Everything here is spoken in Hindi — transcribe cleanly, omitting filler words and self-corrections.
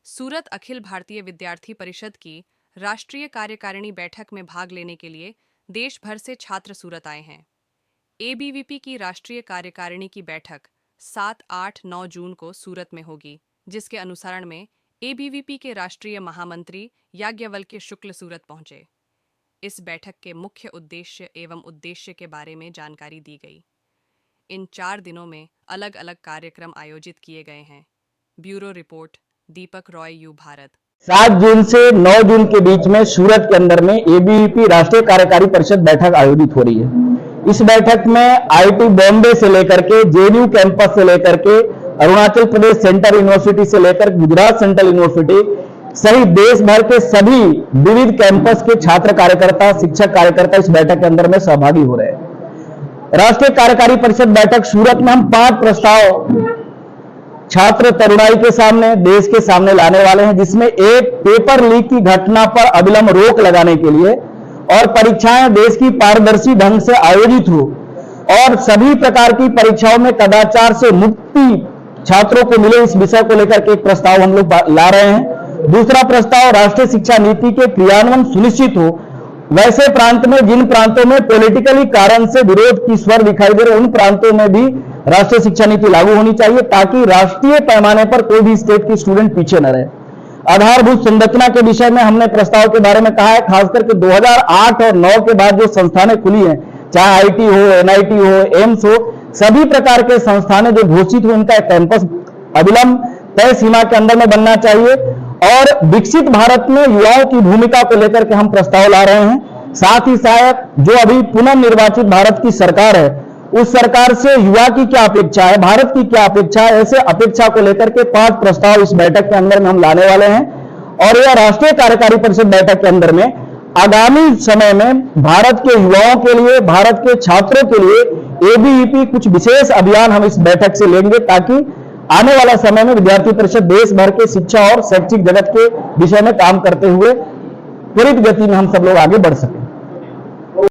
सूरत अखिल भारतीय विद्यार्थी परिषद की राष्ट्रीय कार्यकारिणी बैठक में भाग लेने के लिए देश भर से छात्र सूरत आए हैं। एबीवीपी की राष्ट्रीय कार्यकारिणी की बैठक 7, 8, 9 जून को सूरत में होगी, जिसके अनुसरण में एबीवीपी के राष्ट्रीय महामंत्री याज्ञवल्क्य शुक्ल सूरत पहुंचे। इस बैठक के मुख्य उद्देश्य के बारे में जानकारी दी गई। इन 4 दिनों में अलग अलग कार्यक्रम आयोजित किए गए हैं। Bureau report, Deepak Roy, you Bharat. 7 जून से 9 जून के बीच में सूरत के अंदर में एबीवीपी राष्ट्रीय कार्यकारी परिषद बैठक आयोजित हो रही है। इस बैठक में आईआईटी बॉम्बे से लेकर के जेएनयू कैंपस से लेकर के अरुणाचल प्रदेश सेंट्रल यूनिवर्सिटी से लेकर गुजरात सेंट्रल यूनिवर्सिटी सहित देश भर के सभी विविध कैंपस के छात्र कार्यकर्ता, शिक्षक कार्यकर्ता इस बैठक के अंदर में सहभागी हो रहे हैं। राष्ट्रीय कार्यकारी परिषद बैठक सूरत में हम 5 प्रस्ताव छात्र तरुणाई के सामने, देश के सामने लाने वाले हैं, जिसमें एक पेपर लीक की घटना पर अविलंब रोक लगाने के लिए और परीक्षाएं देश की पारदर्शी ढंग से आयोजित हो और सभी प्रकार की परीक्षाओं में कदाचार से मुक्ति छात्रों को मिले, इस विषय को लेकर के एक प्रस्ताव हम लोग ला रहे हैं। दूसरा प्रस्ताव, राष्ट्रीय शिक्षा नीति के क्रियान्वयन सुनिश्चित हो। वैसे प्रांत में, जिन प्रांतों में पॉलिटिकली कारण से विरोध की स्वर दिखाई दे रहे, उन प्रांतों में भी राष्ट्रीय शिक्षा नीति लागू होनी चाहिए, ताकि राष्ट्रीय पैमाने पर कोई भी स्टेट की स्टूडेंट पीछे न रहे। आधारभूत संरचना के विषय में हमने प्रस्ताव के बारे में कहा है, खासकर के 2008 और 9 के बाद जो संस्थानें खुली हैं, चाहे आईटी हो, एनआईटी हो, एम्स हो, सभी प्रकार के संस्थानें जो घोषित हो, इनका कैंपस अविलंब तय सीमा के अंदर में बनना चाहिए। और विकसित भारत में युवाओं की भूमिका को लेकर के हम प्रस्ताव ला रहे हैं। साथ ही साथ जो अभी पुनर्निर्वाचित भारत की सरकार है, उस सरकार से युवा की क्या अपेक्षा है, भारत की क्या अपेक्षा है, ऐसे अपेक्षा को लेकर के 5 प्रस्ताव इस बैठक के अंदर में हम लाने वाले हैं। और यह राष्ट्रीय कार्यकारी परिषद बैठक के अंदर में आगामी समय में भारत के युवाओं के लिए, भारत के छात्रों के लिए एबीवीपी कुछ विशेष अभियान हम इस बैठक से लेंगे, ताकि आने वाला समय में विद्यार्थी परिषद देश भर के शिक्षा और शैक्षिक जगत के विषय में काम करते हुए त्वरित गति में हम सब लोग आगे बढ़ सकें।